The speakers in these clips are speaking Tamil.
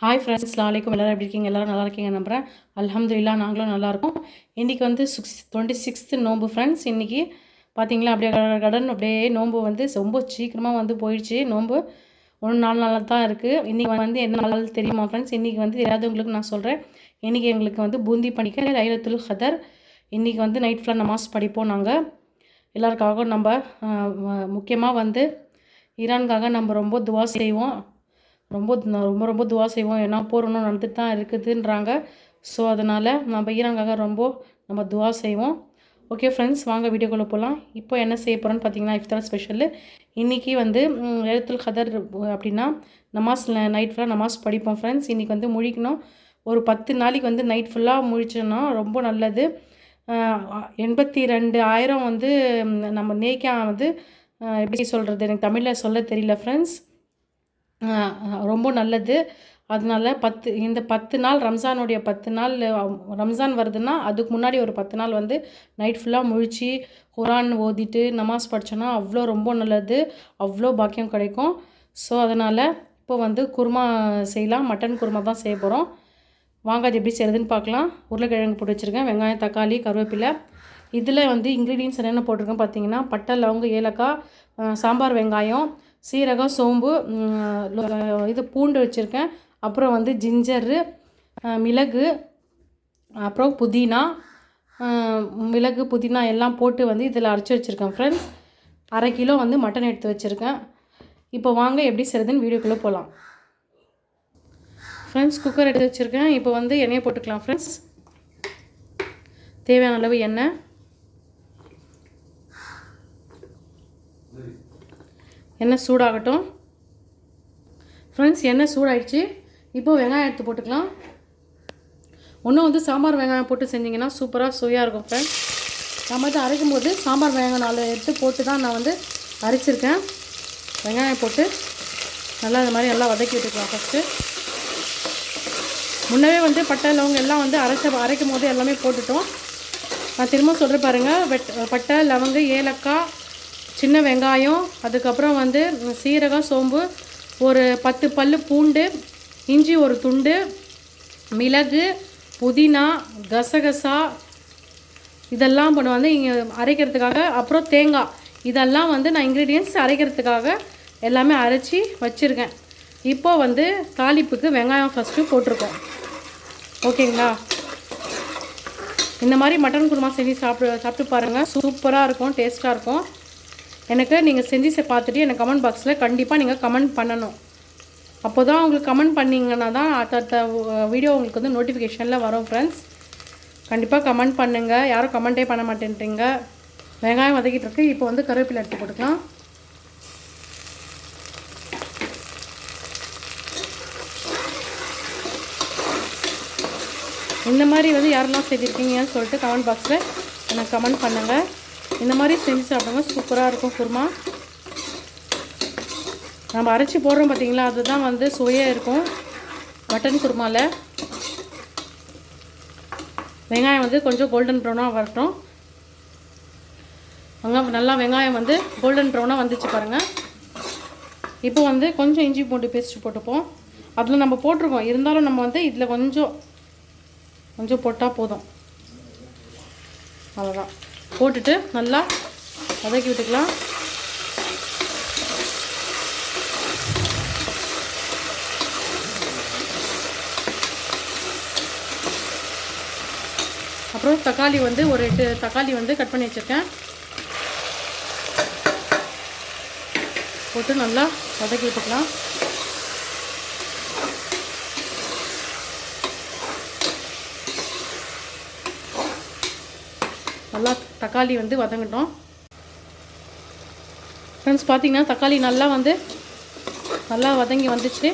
ஹாய் ஃப்ரெண்ட்ஸ், அஸ்ஸலாமு அலைக்கும். எல்லோரும் எப்படி இருக்கீங்க? எல்லோரும் நல்லா இருக்கீங்க நம்புகிறேன். அல்ஹம்துலில்லாஹ் நாங்களும் நல்லாயிருக்கோம். இன்றைக்கி வந்து 26th நோன்பு ஃப்ரெண்ட்ஸ். இன்றைக்கி பார்த்தீங்களா அப்படியே கடன் அப்படியே நோன்பு வந்து ரொம்ப சீக்கிரமாக வந்து போயிடுச்சு. நோன்பு 4 நாளாக தான் இருக்குது. இன்றைக்கி வந்து என்ன நாள் தெரியுமா ஃப்ரெண்ட்ஸ்? இன்றைக்கி வந்து தெரியாதவங்களுக்கு நான் சொல்கிறேன். இன்றைக்கி எங்களுக்கு வந்து பூந்தி பண்டிகை, லைலத்துல் கதர். இன்றைக்கி வந்து நைட் ஃபுல்லாக நமாஸ் படிப்போம். நாங்கள் எல்லாருக்காகவும் நம்ம முக்கியமாக வந்து ஈரானுக்காக நம்ம ரொம்ப துவா செய்வோம். ரொம்ப ரொம்ப ரொம்ப துவா செய்வோம். ஏன்னா போர் இன்னும் நடந்துட்டு தான் இருக்குதுன்றாங்க. ஸோ அதனால் நம்ம ஈரானுக்காக ரொம்ப நம்ம துவா செய்வோம். ஓகே ஃப்ரெண்ட்ஸ், வாங்க வீடியோக்குள்ளே போகலாம். இப்போ என்ன செய்ய போகிறோன்னு பார்த்தீங்கன்னா, இஃப்தார் ஸ்பெஷலு. இன்றைக்கி வந்து லைலத்துல் கதர் அப்படின்னா நமாஸ் நைட் ஃபுல்லாக நமாஸ் படிப்போம் ஃப்ரெண்ட்ஸ். இன்றைக்கி வந்து முழிக்கணும். ஒரு 10 நாளைக்கு வந்து நைட் ஃபுல்லாக முழிச்சோன்னா ரொம்ப நல்லது. 82,000 வந்து நம்ம நேக்கா வந்து எப்படி சொல்கிறது, எனக்கு தமிழில் சொல்ல தெரியல ஃப்ரெண்ட்ஸ். ரொம்ப நல்லது. அதனால இந்த 10 நாள் ரம்ஜானுடைய 10 நாள் ரம்ஜான் வருதுன்னா அதுக்கு முன்னாடி ஒரு 10 நாள் வந்து நைட் ஃபுல்லாக முழிச்சு குரான் ஓதிட்டு நமாஸ் படித்தோன்னா அவ்வளோ ரொம்ப நல்லது, அவ்வளோ பாக்கியம் கிடைக்கும். ஸோ அதனால் இப்போ வந்து குருமா செய்யலாம். மட்டன் குருமா தான் செய்ய போகிறோம். வாங்க அது எப்படி செய்கிறதுன்னு பார்க்கலாம். உருளைக்கிழங்கு போட்டு வச்சுருக்கேன், வெங்காயம், தக்காளி, கருவேப்பிலை. இதில் வந்து இன்க்ரீடியன்ஸ் என்னென்ன போட்டிருக்கேன் பார்த்தீங்கன்னா, பட்டை, லவங்கம், ஏலக்காய், சாம்பார் வெங்காயம், சீரகம், சோம்பு, இது பூண்டு வச்சுருக்கேன். அப்புறம் வந்து ஜிஞ்சரு, மிளகு, அப்புறம் புதினா, மிளகு புதினா எல்லாம் போட்டு வந்து இதில் அரைச்சி வச்சுருக்கேன் ஃப்ரெண்ட்ஸ். 1/2 கிலோ வந்து மட்டன் எடுத்து வச்சுருக்கேன். இப்போ வாங்க எப்படி செய்கிறதுன்னு வீடியோக்குள்ளே போகலாம். ஃப்ரெண்ட்ஸ், குக்கர் எடுத்து வச்சுருக்கேன். இப்போ வந்து எண்ணெயை போட்டுக்கலாம் ஃப்ரெண்ட்ஸ். தேவையான அளவு எண்ணெய். எண்ணெய் சூடாகட்டும் ஃப்ரெண்ட்ஸ். எண்ணெய் சூடாகிடுச்சு. இப்போது வெங்காயம் எடுத்து போட்டுக்கலாம். ஒன்றும் வந்து சாம்பார் வெங்காயம் போட்டு செஞ்சிங்கன்னா சூப்பராக சுவையாக இருக்கும் ஃப்ரெண்ட்ஸ். நம்ம வந்து அரைக்கும் போது சாம்பார் வெங்காயம் 4 எடுத்து போட்டு தான் நான் வந்து அரைச்சிருக்கேன். வெங்காயம் போட்டு நல்லா இந்த மாதிரி நல்லா வதக்கி விட்டுக்கலாம் ஃபஸ்ட்டு. முன்னவே வந்து பட்டை லவங்கம் எல்லாம் வந்து அரைக்கும் போது எல்லாமே போட்டுட்டோம். நான் திரும்ப சொல்கிற பாருங்கள். பட்டை, லவங்கம், ஏலக்காய், சின்ன வெங்காயம், அதுக்கப்புறம் வந்து சீரகம், சோம்பு, ஒரு 10 பல் பூண்டு, இஞ்சி ஒரு துண்டு, மிளகு, புதினா, கசகசா இதெல்லாம் பண்ண வந்து இங்கே அரைக்கிறதுக்காக, அப்புறம் தேங்காய், இதெல்லாம் வந்து நான் இன்க்ரீடியன்ட்ஸ் அரைக்கிறதுக்காக எல்லாமே அரைச்சி வச்சுருக்கேன். இப்போது வந்து தாளிப்புக்கு வெங்காயம் ஃபஸ்ட்டு போட்டிருக்கோம். ஓகேங்களா? இந்த மாதிரி மட்டன் குருமா செஞ்சு சாப்பிட்டு பாருங்கள். சூப்பராக இருக்கும், டேஸ்ட்டாக இருக்கும். எனக்கு நீங்கள் செஞ்சு பார்த்துட்டு எனக்கு கமெண்ட் பாக்ஸில் கண்டிப்பாக நீங்கள் கமெண்ட் பண்ணணும். அப்போ தான் உங்களுக்கு கமெண்ட் பண்ணிங்கன்னா தான் அடுத்த வீடியோ உங்களுக்கு வந்து நோட்டிஃபிகேஷனில் வரும் ஃப்ரெண்ட்ஸ். கண்டிப்பாக கமெண்ட் பண்ணுங்கள். யாரும் கமெண்ட்டே பண்ண மாட்டேன்றீங்க. வெங்காயம் வதக்கிட்டு இருக்கு. இப்போ வந்து கருவேப்பிலை எடுத்து போட்டுக்கலாம். இந்த மாதிரி வந்து யாரெல்லாம் செஞ்சுருக்கீங்கன்னு சொல்லிட்டு கமெண்ட் பாக்ஸில் எனக்கு கமெண்ட் பண்ணுங்கள். இந்த மாதிரி செஞ்சு சாப்பிடுங்க, சூப்பராக இருக்கும் குருமா. நம்ம அரைச்சி போடுறோம் பார்த்தீங்களா, அதுதான் வந்து சுவையாக இருக்கும் மட்டன் குருமாவில். வெங்காயம் வந்து கொஞ்சம் கோல்டன் ப்ரௌனாக வரட்டும். நல்லா வெங்காயம் வந்து கோல்டன் ப்ரௌனாக வந்துச்சு பாருங்கள். இப்போ வந்து கொஞ்சம் இஞ்சி பூண்டு பேஸ்ட் போட்டுப்போம். அதில் நம்ம போட்டிருக்கோம், இருந்தாலும் நம்ம வந்து இதில் கொஞ்சம் போட்டால் போதும். அவ்வளோதான். போட்டுட்டு நல்லா வதக்கி விட்டுக்கலாம். அப்புறம் தக்காளி வந்து ஒரு 8 தக்காளி வந்து கட் பண்ணி வச்சுருக்கேன். போட்டு நல்லா வதக்கி விட்டுக்கலாம். நல்லா தக்காளி வந்து வதங்கட்டும் ஃப்ரெண்ட்ஸ். பார்த்திங்கன்னா தக்காளி நல்லா வதங்கி வந்துச்சு.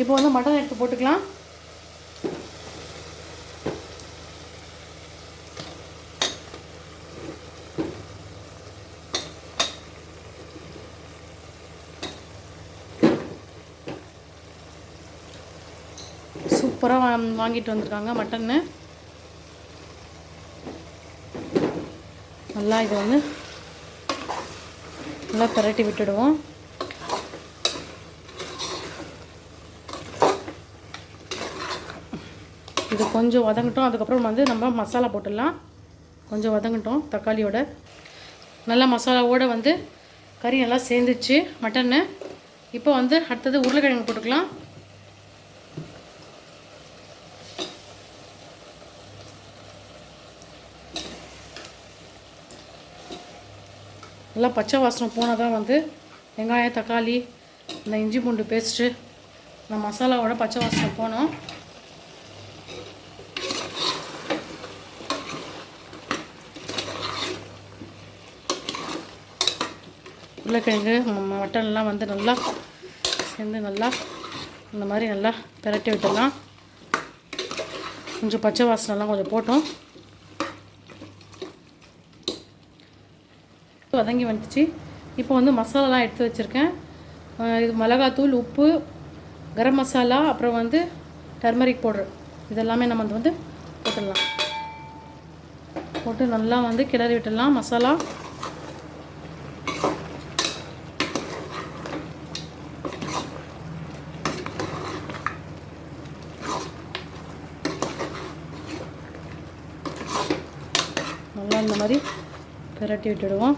இப்போ வந்து மட்டன் எடுத்து போட்டுக்கலாம். சூப்பராக வாங்கிட்டு வந்திருக்காங்க மட்டன்னு. நல்லா இது வந்து நல்லா பரட்டி விட்டுடுவோம். இது கொஞ்சம் வதங்கட்டும். அதுக்கப்புறம் வந்து நம்ம மசாலா போட்டுடலாம். கொஞ்சம் வதங்கட்டும் தக்காளியோட. நல்லா மசாலாவோடு வந்து கறி நல்லா சேர்ந்துச்சு மட்டன்னு. இப்போ வந்து அடுத்தது உருளைக்கிழங்கு போட்டுக்கலாம். நல்லா பச்சை வாசனை போனால் தான் வந்து வெங்காயம் தக்காளி இந்த இஞ்சி பூண்டு பேஸ்ட்டு இந்த மசாலாவோட பச்சை வாசனை போனோம். உருளைக்கிழங்கு மட்டன்லாம் வந்து நல்லா சேர்ந்து நல்லா இந்த மாதிரி நல்லா பிரட்டி விட்டுடலாம். கொஞ்சம் பச்சை வாசனைலாம் கொஞ்சம் போட்டோம். வதங்கி வந்துச்சு. இப்போ வந்து மசாலாலாம் எடுத்து வச்சுருக்கேன். இது மிளகாத்தூள், உப்பு, கரம் மசாலா, அப்புறம் வந்து டர்மரிக் பவுட்ரு, இதெல்லாமே நம்ம வந்து போட்டுடலாம். போட்டு நல்லா வந்து கிளறி விட்டுடலாம். மசாலா நல்லா இந்த மாதிரி பிரட்டி விட்டுடுவோம்.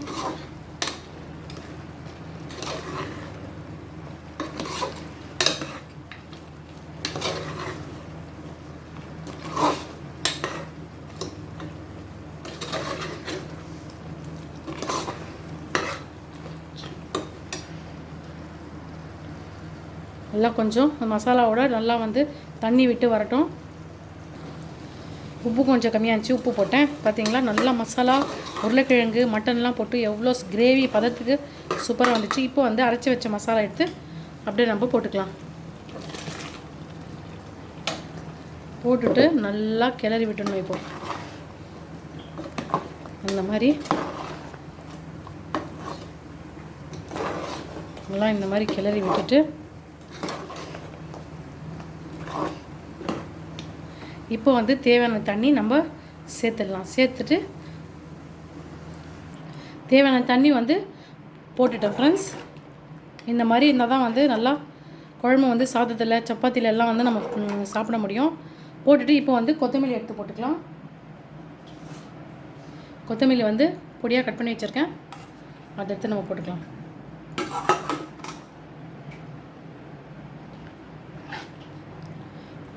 நல்லா கொஞ்சம் மசாலாவோட நல்லா வந்து தண்ணி விட்டு வரட்டும். உப்பு கொஞ்சம் கம்மியாக இருந்துச்சு, உப்பு போட்டேன். பார்த்தீங்களா, நல்லா மசாலா உருளைக்கிழங்கு மட்டன்லாம் போட்டு எவ்வளோ கிரேவி பதத்துக்கு சூப்பராக வந்துச்சு. இப்போ வந்து அரைச்சி வச்ச மசாலா எடுத்து அப்படியே நம்ம போட்டுக்கலாம். போட்டுட்டு நல்லா கிளறி விட்டுணும். இப்போ அந்த மாதிரி நல்லா இந்த மாதிரி கிளறி விட்டுட்டு இப்போ வந்து தேவையான தண்ணி நம்ம சேர்த்துடலாம். சேர்த்துட்டு தேவையான தண்ணி வந்து போட்டுட்டேன் ஃப்ரெண்ட்ஸ். இந்த மாதிரி இருந்தால் தான் வந்து நல்லா குழம்பு வந்து சாதத்தில் சப்பாத்தியில் எல்லாம் வந்து நம்ம சாப்பிட முடியும். போட்டுட்டு இப்போ வந்து கொத்தமல்லி எடுத்து போட்டுக்கலாம். கொத்தமல்லி வந்து பொடியாக கட் பண்ணி வச்சுருக்கேன், அதை எடுத்து நம்ம போட்டுக்கலாம்.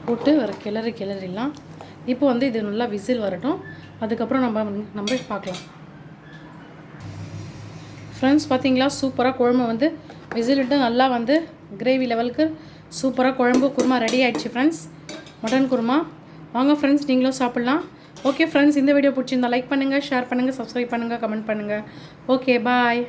போட்டு ஒரு கிளறிடலாம். இப்போ வந்து இது நல்லா விசில் வரட்டும். அதுக்கப்புறம் நம்ம பார்க்கலாம். ஃப்ரெண்ட்ஸ் பார்த்தீங்களா, சூப்பராக குழம்பு வந்து விசில் விட்டு நல்லா வந்து கிரேவி லெவலுக்கு சூப்பராக குழம்பு குருமா ரெடி ஆகிடுச்சு ஃப்ரெண்ட்ஸ். மட்டன் குருமா. வாங்க ஃப்ரெண்ட்ஸ், நீங்களும் சாப்பிட்லாம். ஓகே ஃப்ரெண்ட்ஸ், இந்த வீடியோ பிடிச்சிருந்தா லைக் பண்ணுங்கள், ஷேர் பண்ணுங்கள், சப்ஸ்கிரைப் பண்ணுங்கள், கமெண்ட் பண்ணுங்கள். ஓகே, பாய்.